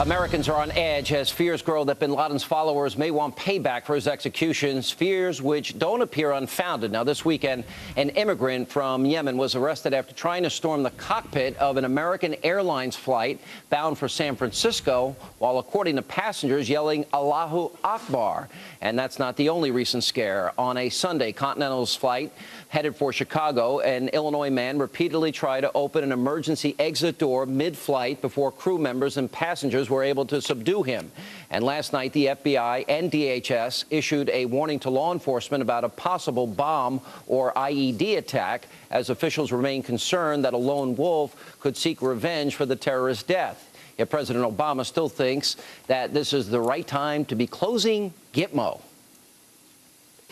Americans are on edge as fears grow that bin Laden's followers may want payback for his executions, fears which don't appear unfounded. Now, this weekend, an immigrant from Yemen was arrested after trying to storm the cockpit of an American Airlines flight bound for San Francisco, while, according to passengers, yelling Allahu Akbar. And that's not the only recent scare. On a Sunday, Continental's flight headed for Chicago, an Illinois man repeatedly tried to open an emergency exit door mid-flight before crew members and passengers were able to subdue him. And last night, the FBI and DHS issued a warning to law enforcement about a possible bomb or IED attack, as officials remain concerned that a lone wolf could seek revenge for the terrorist death. Yet President Obama still thinks that this is the right time to be closing Gitmo.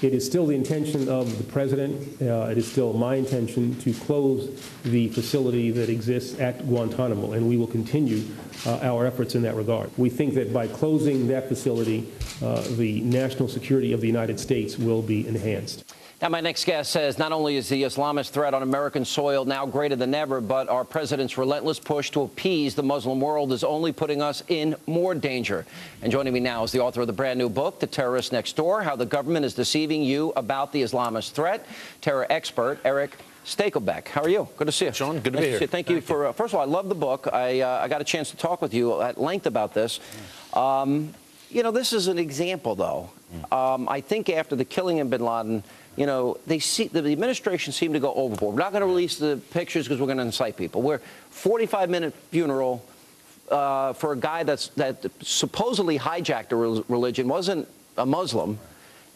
It is still the intention of the president, it is still my intention to close the facility that exists at Guantanamo, and we will continue our efforts in that regard. We think that by closing that facility, the national security of the United States will be enhanced. Now, my next guest says not only is the Islamist threat on American soil now greater than ever, but our president's relentless push to appease the Muslim world is only putting us in more danger. And joining me now is the author of the brand new book, The Terrorist Next Door, How the Government is Deceiving You About the Islamist Threat. Terror expert Eric Stakelbeck. How are you? Good to see you. Sean, good to be here. Thank you for, first of all, I love the book. I got a chance to talk with you at length about this. You know, this is an example, though. I think after the killing of bin Laden, you know, the administration seemed to go overboard. We're not going to release the pictures because we're going to incite people. We're 45-minute funeral for a guy that supposedly hijacked a religion, wasn't a Muslim,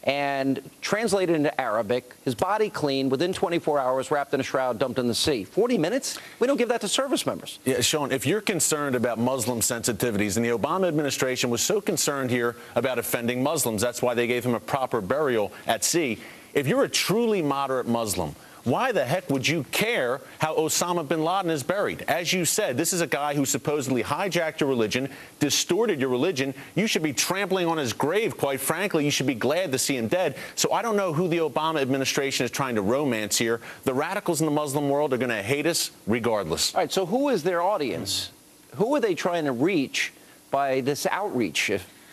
and translated into Arabic, his body cleaned, within 24 hours, wrapped in a shroud, dumped in the sea. 40 minutes? We don't give that to service members. Yeah, Sean, if you're concerned about Muslim sensitivities, and the Obama administration was so concerned here about offending Muslims, that's why they gave him a proper burial at sea. If you're a truly moderate Muslim, why the heck would you care how Osama bin Laden is buried? As you said, this is a guy who supposedly hijacked your religion, distorted your religion. You should be trampling on his grave, quite frankly. You should be glad to see him dead. So I don't know who the Obama administration is trying to romance here. The radicals in the Muslim world are going to hate us regardless. All right, so who is their audience? Who are they trying to reach by this outreach,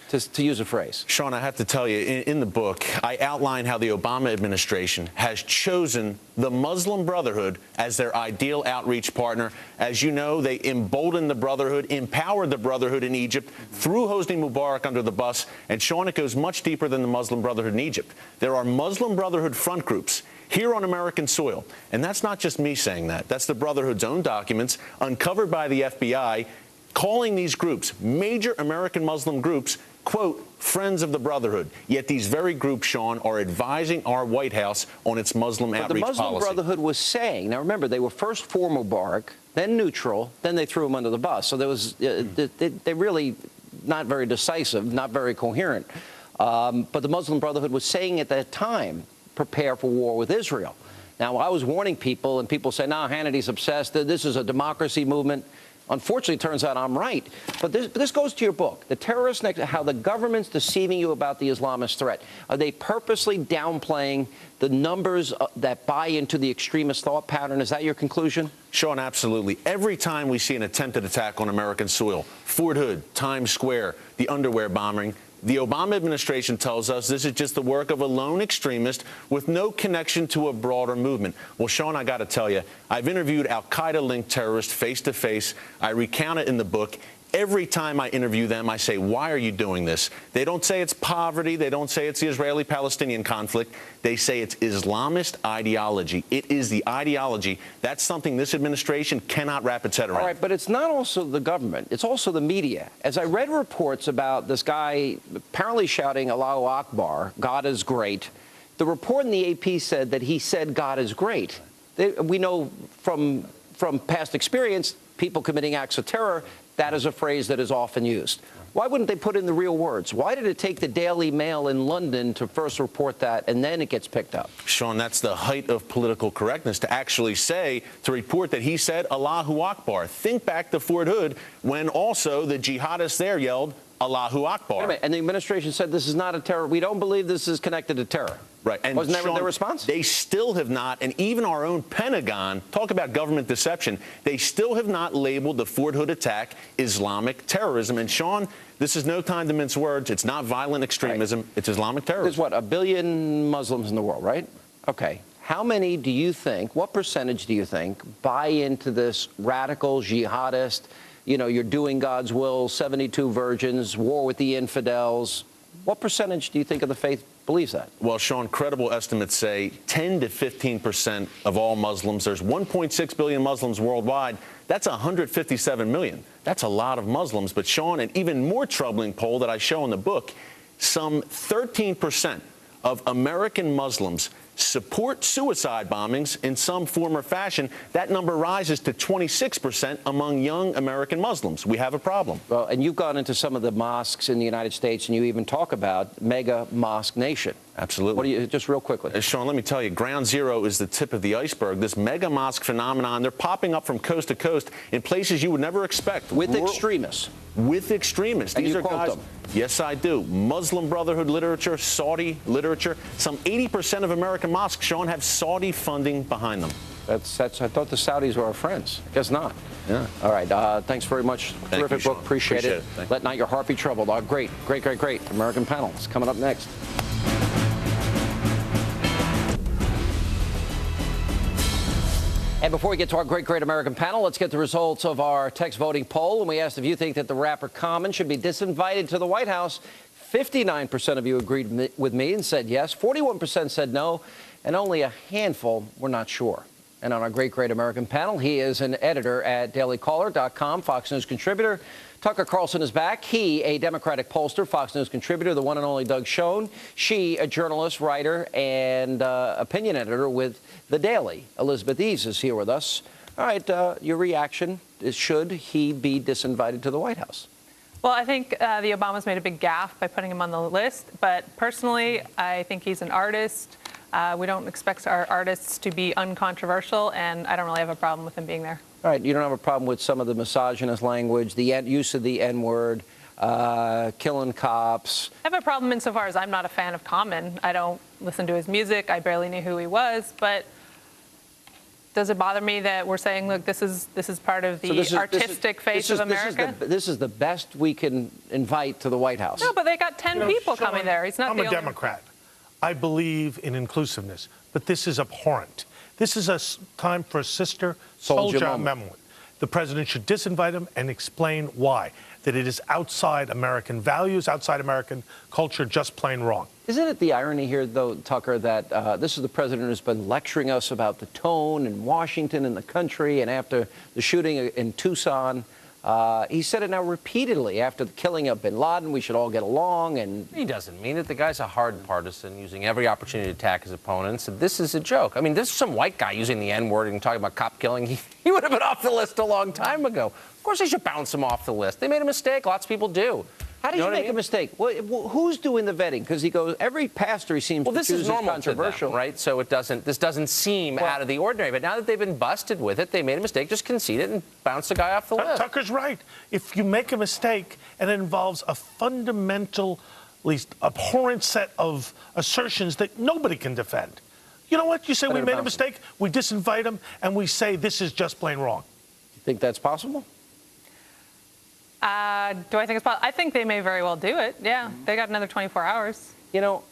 to use a phrase? Sean, I have to tell you, in the book, I outline how the Obama administration has chosen the Muslim Brotherhood as their ideal outreach partner. As you know, they emboldened the Brotherhood, empowered the Brotherhood in Egypt, threw Hosni Mubarak under the bus. And, Sean, it goes much deeper than the Muslim Brotherhood in Egypt. There are Muslim Brotherhood front groups here on American soil. And that's not just me saying that. That's the Brotherhood's own documents, uncovered by the FBI, calling these groups, major American Muslim groups, quote, friends of the Brotherhood. Yet these very groups, Sean, are advising our White House on its Muslim outreach policy. But the Muslim Brotherhood was saying, now remember, they were first for Mubarak, then neutral, then they threw him under the bus. So there was, they really not very decisive, not very coherent. But the Muslim Brotherhood was saying at that time, prepare for war with Israel. Now, I was warning people, and people say, no, Hannity's obsessed. This is a democracy movement. Unfortunately, it turns out I'm right. But this goes to your book, The Terrorist Next, how the government's deceiving you about the Islamist threat. Are they purposely downplaying the numbers that buy into the extremist thought pattern? Is that your conclusion? Sean, absolutely. Every time we see an attempted attack on American soil, Fort Hood, Times Square, the underwear bombing, the Obama administration tells us this is just the work of a lone extremist with no connection to a broader movement. Well, Sean, I got to tell you, I've interviewed al-Qaeda-linked terrorists face-to-face. I recount it in the book. Every time I interview them, I say, why are you doing this? They don't say it's poverty. They don't say it's the Israeli-Palestinian conflict. They say it's Islamist ideology. It is the ideology. That's something this administration cannot wrap its head around. All right, but it's not also the government. It's also the media. As I read reports about this guy apparently shouting Allahu Akbar, God is great, the report in the AP said that he said God is great. We know from past experience, people committing acts of terror, that is a phrase that is often used. Why wouldn't they put in the real words? Why did it take the Daily Mail in London to first report that, and then it gets picked up? Sean, that's the height of political correctness, to actually say, to report that he said Allahu Akbar. Think back to Fort Hood, when also the jihadists there yelled Allahu Akbar. Wait a minute. And the administration said this is not a terror. We don't believe this is connected to terror. Right. And wasn't that Sean, their response? They still have not, and even our own Pentagon, talk about government deception, they still have not labeled the Fort Hood attack Islamic terrorism. And Sean, this is no time to mince words. It's not violent extremism. Right. It's Islamic terrorism. There's what, 1 billion Muslims in the world, right? Okay. How many do you think, what percentage do you think, buy into this radical jihadist, you're doing God's will, 72 virgins, war with the infidels? What percentage do you think of the faith believes that? Well, Sean, credible estimates say 10 to 15% of all Muslims. There's 1.6 billion Muslims worldwide. That's 157 million. That's a lot of Muslims. But, Sean, an even more troubling poll that I show in the book, some 13% of American Muslims support suicide bombings in some form or fashion. That number rises to 26% among young American Muslims. We have a problem. Well, and you've gone into some of the mosques in the United States, and you even talk about mega mosque nation. Absolutely. What do you, just real quickly? Sean, let me tell you, ground zero is the tip of the iceberg. This mega mosque phenomenon, they're popping up from coast to coast in places you would never expect. With extremists. With extremists. And these you are quote guys. them. Yes, I do. Muslim Brotherhood literature, Saudi literature. Some 80% of American mosques, Sean, have Saudi funding behind them. I thought the Saudis were our friends. I guess not. Yeah. All right. Thanks very much. Terrific book. Appreciate it. Let not your heart be troubled. Great. American panel is coming up next. And before we get to our great American panel, let's get the results of our text voting poll. And we asked if you think that the rapper Common should be disinvited to the White House. 59% of you agreed with me and said yes. 41% said no. And only a handful were not sure. And on our great American panel, he is an editor at dailycaller.com, Fox News contributor. Tucker Carlson is back. He, a Democratic pollster, Fox News contributor, the one and only Doug Schoen. She, a journalist, writer, and opinion editor with The Daily. Elizabeth Eves is here with us. All right, your reaction is, should he be disinvited to the White House? Well, I think the Obamas made a big gaffe by putting him on the list. But personally, I think he's an artist. We don't expect our artists to be uncontroversial, and I don't really have a problem with him being there. All right. You don't have a problem with some of the misogynist language, the use of the N-word, killing cops? I have a problem insofar as I'm not a fan of Common. I don't listen to his music. I barely knew who he was. But does it bother me that we're saying, look, this is part of the artistic face of America? This is the best we can invite to the White House. No, but they got 10 people Sean, coming there. He's not I'm the a only Democrat. I believe in inclusiveness, but this is abhorrent. This is a time for a sister soldier amendment. The president should disinvite him and explain why. That it is outside American values, outside American culture, just plain wrong. Isn't it the irony here, though, Tucker, that this is the president who's been lecturing us about the tone in Washington and the country, and after the shooting in Tucson, he said it now repeatedly. After the killing of bin Laden, we should all get along. And he doesn't mean it. The guy's a hard partisan, using every opportunity to attack his opponents. And this is a joke. I mean, this is some white guy using the N-word and talking about cop killing. He would have been off the list a long time ago. Of course, they should bounce him off the list. They made a mistake. Lots of people do. How did you make a mistake? Well, who's doing the vetting? Because he goes, every pastor he seems to choose is controversial, right? So this doesn't seem out of the ordinary. But now that they've been busted with it, they made a mistake. Just concede it and bounce the guy off the list. Tucker's right. If you make a mistake and it involves a fundamental, at least abhorrent set of assertions that nobody can defend, you know what? You say we made a mistake, we disinvite him, and we say this is just plain wrong. You think that's possible? Do I think it's possible? I think they may very well do it. Yeah, they got another 24 hours. You know,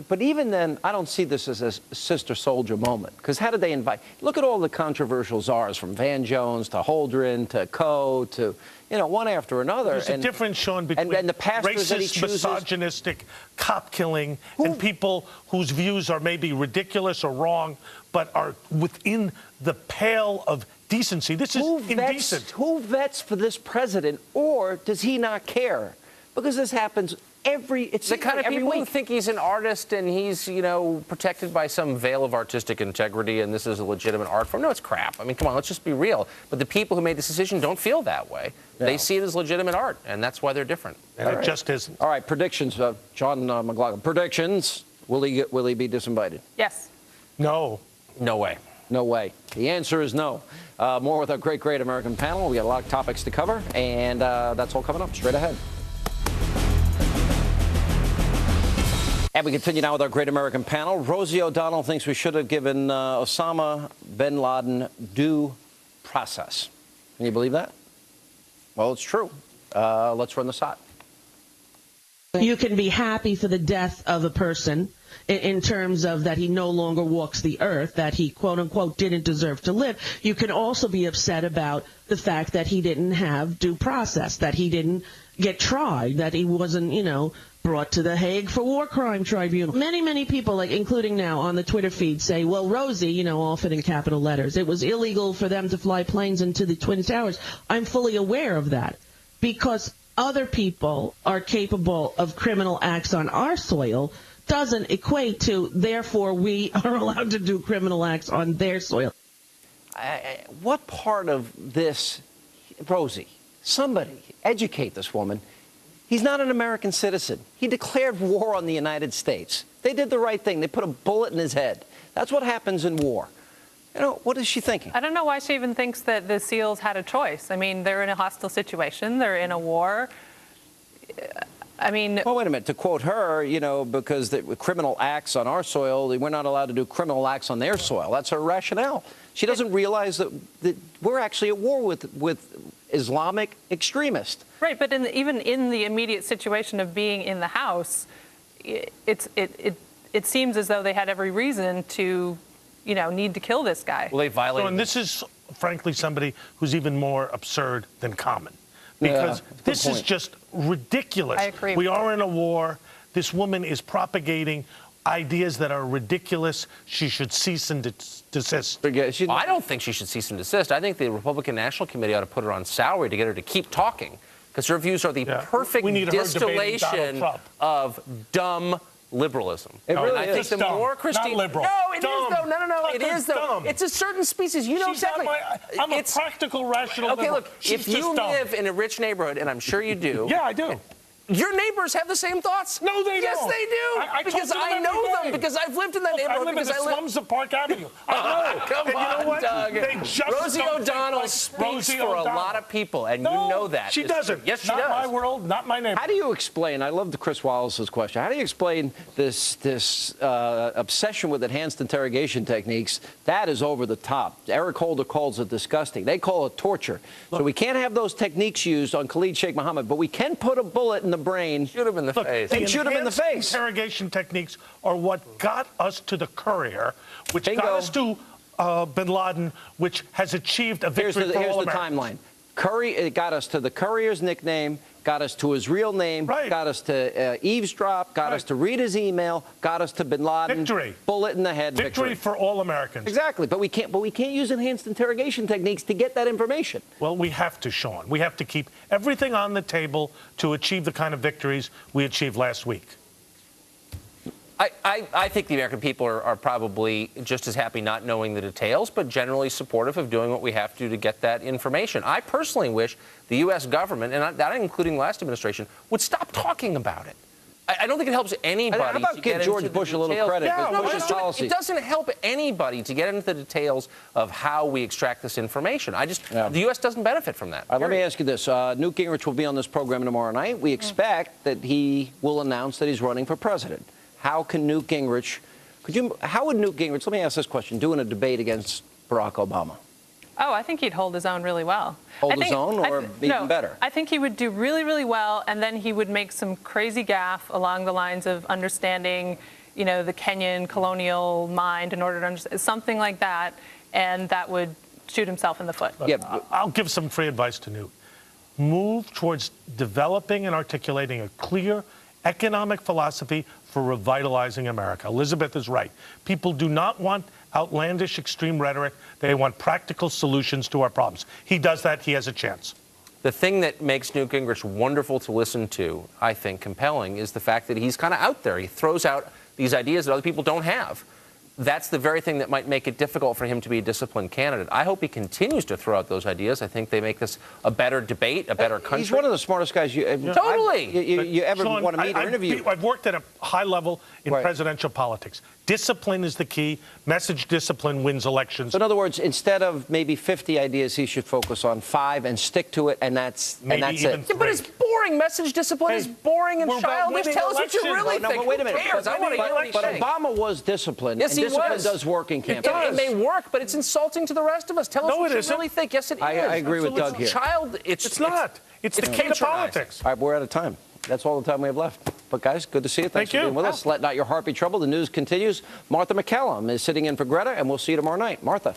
but even then, I don't see this as a sister soldier moment. Because how did they invite? Look at all the controversial czars, from Van Jones to Holdren to Coe to, one after another. There's a difference, Sean, between and the pastors that he racist, chooses, misogynistic cop killing and people whose views are maybe ridiculous or wrong, but are within the pale of decency. This is indecent. Who vets for this president, or does he not care? Because this happens the kind of people who think he's an artist and he's, protected by some veil of artistic integrity and this is a legitimate art form. No, it's crap. I mean, come on, let's just be real. But the people who made this decision don't feel that way. No. They see it as legitimate art, and that's why they're different. And it just isn't. All right, predictions, John McLaughlin. Predictions. Will he be disinvited? Yes. No. No way. No way. The answer is no. More with our great American panel. We got a lot of topics to cover, and that's all coming up straight ahead. And we continue now with our Great American panel. Rosie O'Donnell thinks we should have given Osama bin Laden due process. Can you believe that? Well, it's true. Let's run the shot. You can be happy for the death of a person in terms of that he no longer walks the earth, that he, quote unquote, didn't deserve to live. You can also be upset about the fact that he didn't have due process, that he didn't get tried, that he wasn't, brought to the Hague for War Crime Tribunal. Many people, like including now on the Twitter feed, say, well, Rosie, often in capital letters, it was illegal for them to fly planes into the Twin Towers. I'm fully aware of that because other people are capable of criminal acts on our soil doesn't equate to, therefore, we are allowed to do criminal acts on their soil. What part of this, Rosie, somebody educate this woman. He's not an American citizen. He declared war on the United States. They did the right thing. They put a bullet in his head. That's what happens in war. What is she thinking? I don't know why she even thinks that the SEALs had a choice. I mean, they're in a hostile situation. They're in a war. I mean... Well, wait a minute. To quote her, because the criminal acts on our soil, we're not allowed to do criminal acts on their soil. That's her rationale. She doesn't realize that we're actually at war with Islamic extremists. Right, but even in the immediate situation of being in the house, it seems as though they had every reason to, need to kill this guy. Well, they violated. And this is, frankly, somebody who's even more absurd than common. Because this is just ridiculous. I agree. We are in a war. This woman is propagating ideas that are ridiculous. She should cease and desist. I don't think she should cease and desist. I think the Republican National Committee ought to put her on salary to get her to keep talking, because her views are the perfect distillation of dumb liberalism. It really is. I think the more Christine... Not liberal. No, it dumb. is, though. No. It is, though. Dumb. It's a certain species. You know She's exactly. I'm a practical, rational liberal. Look, She's if you dumb. live in a rich neighborhood, and I'm sure you do... Yeah, I do. Your neighbors have the same thoughts. No, they don't. Yes, they do. Because I know them. Because I've lived in that neighborhood. I live in the slums of Park Avenue. I know. Come and on, you know what? Doug. They just Rosie O'Donnell speaks for a lot of people, and you know that. She doesn't. Yes, she does. does. Not my world, not my neighborhood. How do you explain, I love Chris Wallace's question, how do you explain this obsession with enhanced interrogation techniques? That is over the top. Eric Holder calls it disgusting. They call it torture. So we can't have those techniques used on Khalid Sheikh Mohammed, but we can put a bullet in the brain. Shoot him in the face. They shoot him in the face. Interrogation techniques are what got us to the courier, which Bingo. got us to bin Laden, which has achieved a victory for all Here's the Americans. timeline. It got us to the courier's nickname, got us to his real name, got us to eavesdrop, got us to read his email, got us to bin Laden. Victory. Bullet in the head. Victory for all Americans. Exactly. But we can't use enhanced interrogation techniques to get that information. Well, we have to, Sean. We have to keep everything on the table to achieve the kind of victories we achieved last week. I think the American people are probably just as happy not knowing the details, but generally supportive of doing what we have to get that information. I personally wish the U.S. government, and that including the last administration, would stop talking about it. I don't think it helps anybody. How about give George Bush a little credit for Bush's policy? It doesn't help anybody to get into the details of how we extract this information. The U.S. doesn't benefit from that. Let me ask you this. Newt Gingrich will be on this program tomorrow night. We expect that he will announce that he's running for president. How can Newt Gingrich, how would Newt Gingrich, let me ask this question, do in a debate against Barack Obama? Oh, I think he'd hold his own really well. Hold his own or even better? I think he would do really, really well, and then he would make some crazy gaffe along the lines of understanding, the Kenyan colonial mind in order to understand something like that, and that would shoot himself in the foot. Yeah, I'll give some free advice to Newt. Move towards developing and articulating a clear economic philosophy for revitalizing America. Elizabeth is right. People do not want outlandish extreme rhetoric. They want practical solutions to our problems. He does that. He has a chance. The thing that makes Newt Gingrich wonderful to listen to, I think compelling, is the fact that he's kind of out there. He throws out these ideas that other people don't have. That's the very thing that might make it difficult for him to be a disciplined candidate. I hope he continues to throw out those ideas. I think they make this a better debate, a better country. He's one of the smartest guys you ever Sean, want to meet or interview. I've worked at a high level in presidential politics. Discipline is the key. Message discipline wins elections. So in other words, instead of maybe 50 ideas, he should focus on 5 and stick to it, and that's it. Yeah, but it's boring. boring. Message discipline is boring and we're about childish. winning Tell us what you elections. really No, think. but wait a minute. Who cares? I want to hear what he's But saying. Obama was disciplined. Yes, and he discipline was. does work in campaigns. It may work, but it's insulting to the rest of us. Tell us No, what it you isn't. really think. Yes, it is. I agree with Doug here. It's not. It's the key to patronizing. politics. All right, we're out of time. That's all the time we have left. But, guys, good to see you. Thanks Thank for being you. with us. Let not your heart be troubled. The news continues. Martha McCallum is sitting in for Greta, and we'll see you tomorrow night. Martha.